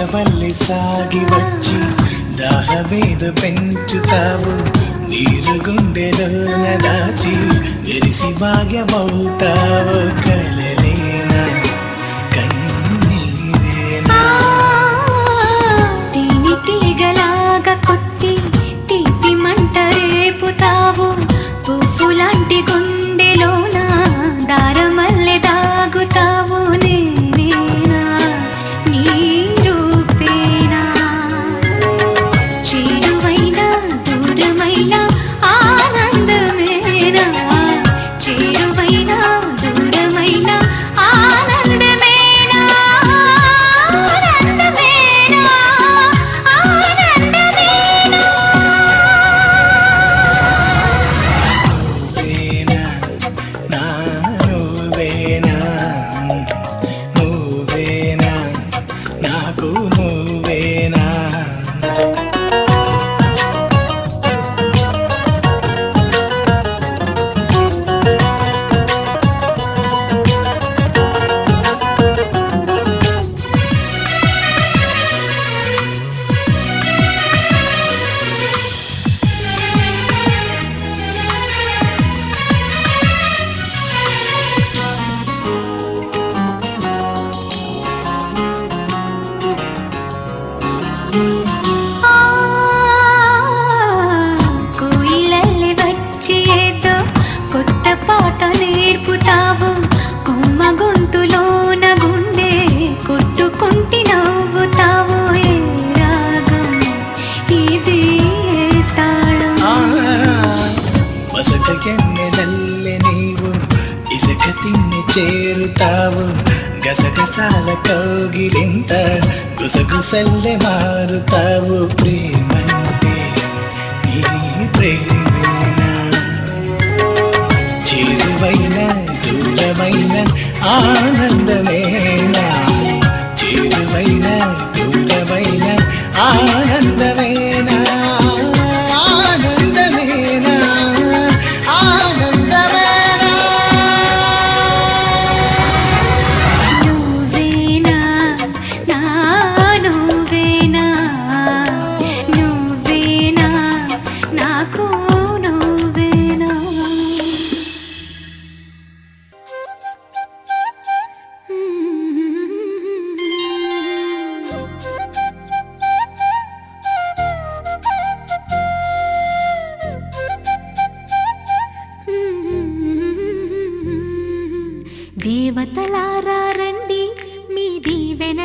పాలవల్లి సాగి వచ్చి దాహమేద పెంచుతావు నీరు గుండెలోన దాచి మెరిసి భాగ్యమవుతావు కలలేనా కన్నీరేనా తేనె తీగలాగా కొట్టి తీపి మంట రేపుతావు పువ్వులాంటి గుండెలోన దారమల్లె దాగుతావు నేనేనా నీ రూపేనా చేరువైనా దూరమైనా ఆనందమేనా చేరువైనా దూరమైనా ఆనందమేనా ఆనందమేనా ఆనందమేనా నువ్వేనా నువ్వేనా నాకు నువ్వేనా కోయిలల్లి వచ్చి ఏదో కొత్త పాట నేర్పుతావు కొమ్మ గొంతులోన గుండె కొట్టుకుంటి నవ్వుతావు ఏ రాగం ఇది ఏ తాళం మసకెన్నెలల్లె నీవు ఇసుక తిన్ని చేరుతావు గసగసాల కౌగిలింత గుసగుసల్లె మారుతావు ప్రేమంటే నీ ప్రేమేనా చేరువైన దూరమైన ఆనందమేనా చేరువైన దూరమైన ఆనందమేనా ఆనందమేనా ఆనందమేనా నువ్వేనా నా నువ్వేనా నువ్వేనా నాకు నువ్వేనా దేవతలారా రండి మీ దీవెనలందించండి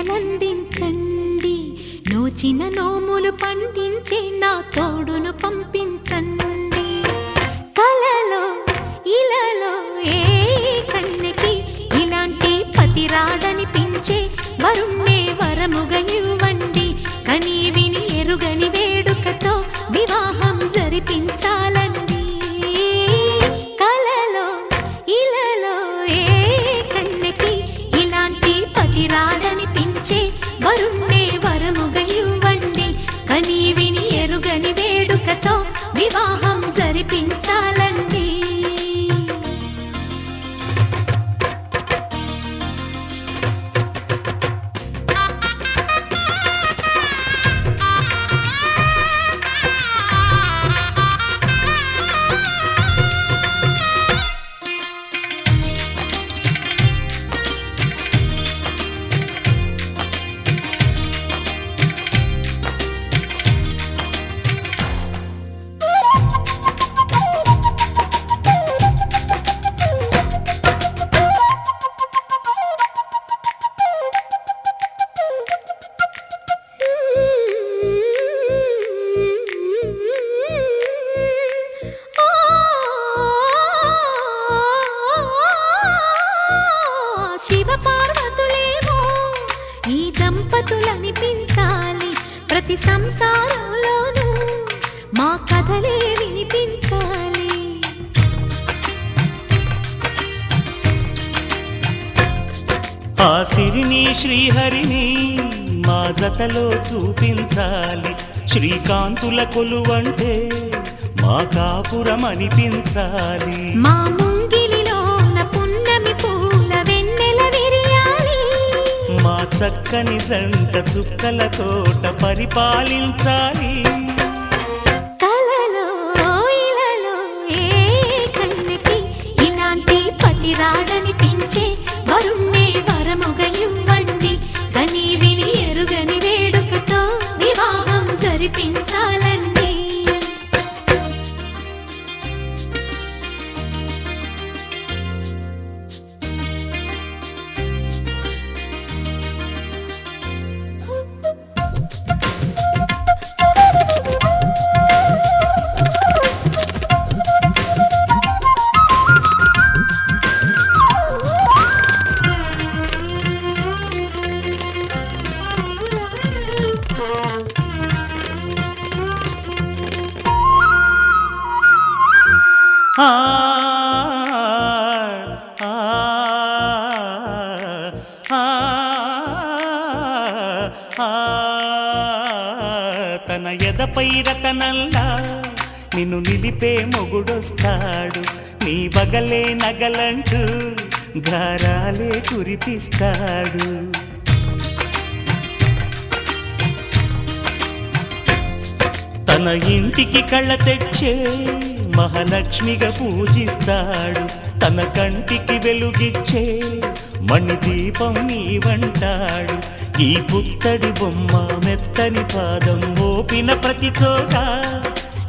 నోచిన నోములు పండించే నా తోడును పంపించండి కలలో ఇలలో ఏ కన్నెకి ఇలాంటి పతి రాడనిపించే వరుణ్ణే వరముగా ఇవ్వండి కని విని ఎరుగని వేడుకతో వివాహం జరిపించాలండి కలలో ఇలలో ఏ కన్నెకి ఇలాంటి పతి రాడనిపించే వరుణ్ణే వరముగా ఇవ్వండి కని విని ఎరుగని వేడుకతో వివాహం జరిపించాలండి దంపతులనిపించాలి ప్రతి సంసారంలోనూ మా కథలే వినిపించాలి ఆ సిరిని శ్రీహరిని మా జతలో చూపించాలి శ్రీకాంతుల కొలువంటే మా కాపురం అనిపించాలి మా ముంగిలిలోన పున్నమి పూల వెన్నెల విరియాలి మా చక్కని జంట చుక్కల తోట పరిపాలించాలి. కలలో ఇలలో ఏ కన్నెకి ఇలాంటి పతి రాడనిపించే వరుణ్ణే వరముగా ఇవ్వండి. కని విని ఎరుగని వేడుకతో వివాహం జరిపించాలండి. ఆ ఆ ఆ తన ఎదపై రతనల్లా నిన్ను నిలిపే మొగుడొస్తాడు. నీ బగలే నగలంటూ గారాలే కురిపిస్తాడు. తన ఇంటికి కళ్ళ తెచ్చే మహాలక్ష్మిగా పూజిస్తాడు. తన కంటికి వెలుగిచ్చే మణిదీపం నీవంటాడు. ఈ పుత్తడి బొమ్మ మెత్తని పాదం మోపిన ప్రతి చోట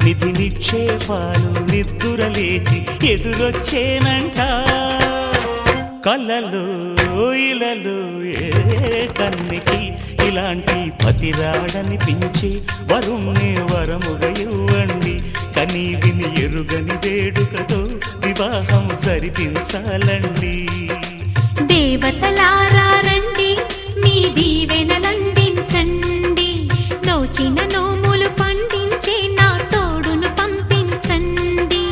నిధి నిక్షేపాలు నిద్దురలేచి ఎదురొచ్చేనంట. కలలో ఇలలో ఏ కన్నెకి ఇలాంటి పతి రాడనిపించి వరుణ్ణే వరముగా ఇవ్వండి. కని విని ఎరుగని వేడుకతో వివాహం జరిపించాలండి. దేవతలారా రండి, మీ దీవెనలందించండి. నోచిన నోములు పండించే నా తోడును పంపించండి.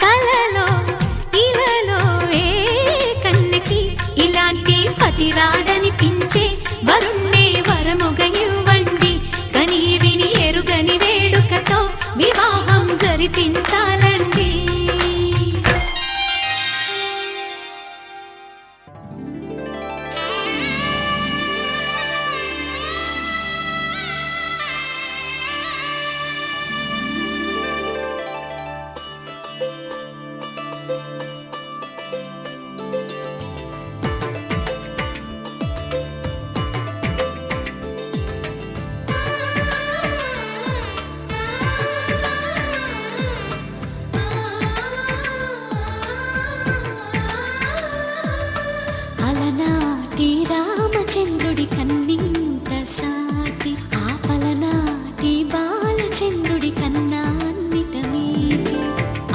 కలలో ఇలలో ఏ కన్నెకి ఇలాంటి పతి రాడనిపించే వరుణ్ణే వరముగా ఇవ్వండి. కని విని ఎరుగని వేడుకతో వివాహం జరిపించాలండి. అలనాటి రామచంద్రుడి కన్నింత సాటి, ఆపలనాటి బాలచంద్రుడి కన్నా అన్నిట మీటి.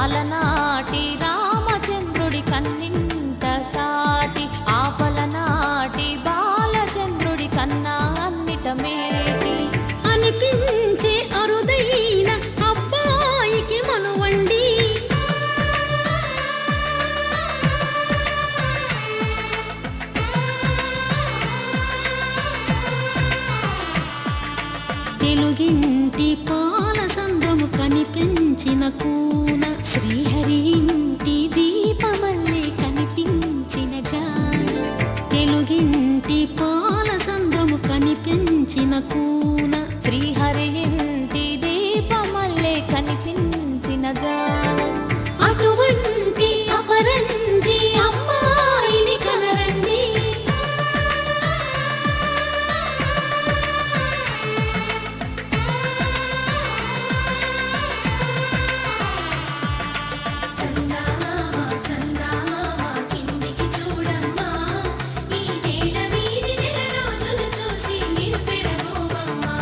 అలనాటి రామచంద్రుడి కన్నింత సాటి, ఆపలనాటి బాలచంద్రుడి కన్నా అన్నిట మేటి. అనిపించే అరుదైన అబ్బాయికి మనువండి. తెలుగింటి పాల సంద్రము కనిపించిన కూన, శ్రీహరి ఇంటి దీపమల్లే కనిపించిన జాన. తెలుగింటి పాల సంద్రము కనిపించిన కూన, శ్రీహరి ఇంటి దీపమల్లే కనిపించిన జాన. అటువంటి అపరంజి అమ్మాయిని కనరండి. ఈ నేల వీధి నెల రోజులు చూసి నివ్వెరపోవమ్మా.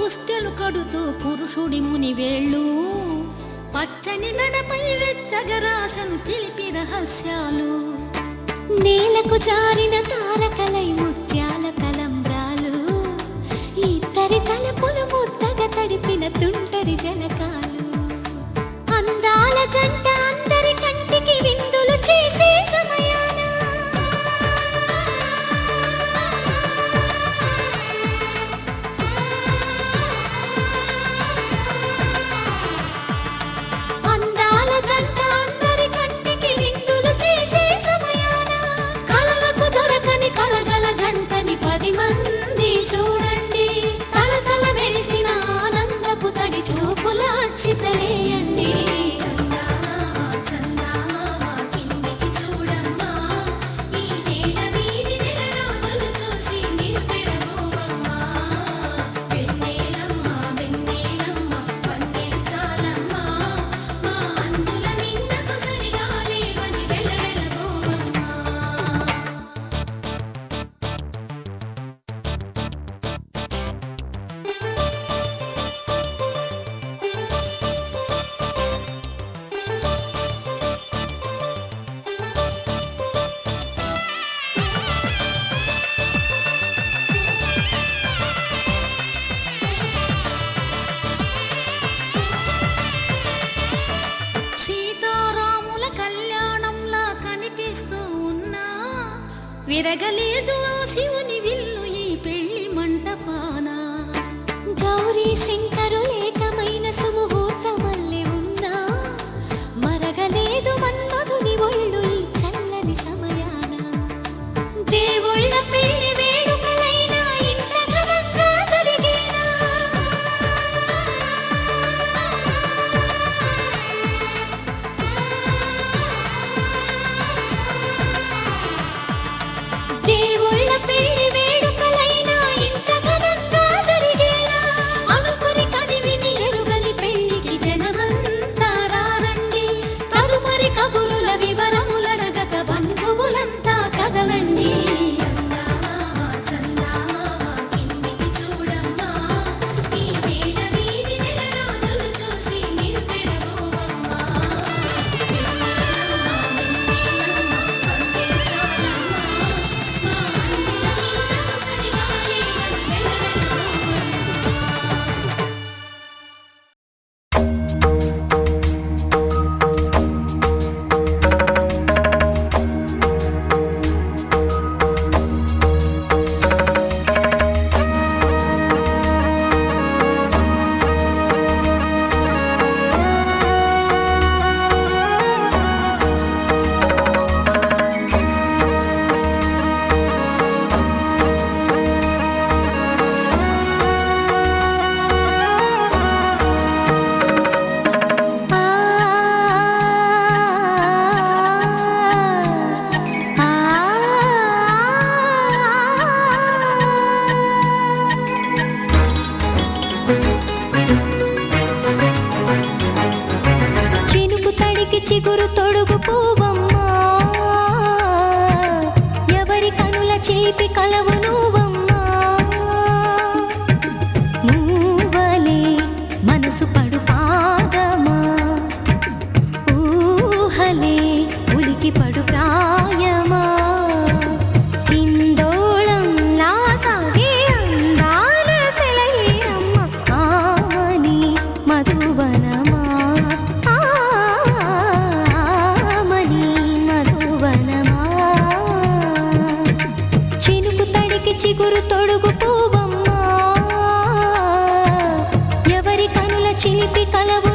పుస్తెలు కడుతూ పురుషుడి ముని వేళ్ళు పచ్చని మెడపై వెచ్చగరాసను చిలిపి రహస్యాలు నేలకు జారిన తారకలై ముత్యాల తలంబ్రాలు ఇద్దరి తలపులు ముద్దగా తడిపిన తుంటరి జలకాలు అందాల జంట అందరి కంటికి విందులు చేసే సమయాన అందాల జంట అందరి కంటికి విందులు చేసే సమయాన కలలకు దొరకని కలగల జంటని 10 మంది చూడండి తలతల మెరిసిన ఆనందపు తడి చూపుల అక్షితలేయండి సీతారాముల కళ్యాణంలా కనిపిస్తూ ఉన్నా విరగలేదు ఆ శివుని విల్లు ఈ పెళ్లి మంటపాన గౌరీ శంకరులేకమైన సుముహూర్తమల్లె ఉన్నా మరగలేదు మన్మధుని ఒళ్ళు ఈ చల్లని సమయాన దేవుళ్ళ పెళ్లి వేడుకలైనా ఇంత ఘనంగా జరిగేనా దేవుళ్ళ పెళ్లి వేడుకలైనా ఇంత ఘనంగా జరిగేనా అనుకుని కనివిని ఎరుగని పెళ్లికి జనమంతా రారండి తదుపరి కబురుల వివరములడగక బంధువులంతా కదలండి చినుకు తడికి చిగురు తొడుగు పూవమ్మా ఎవరి కనుల చేపి కలవు నువ్వమ్మా మూవలే మనసు పడు పాదమా ఊహలే ఉలికి పడు ప్రాయమా ఇందోళంలా సాగే అందాల సెలయేరమ్మ ఆమని మధువనమా ఆమని మధువనమా చినుకు తడికి చిగురు తొడుగు పూవమ్మా ఎవరి కనుల చిలిపి కలవు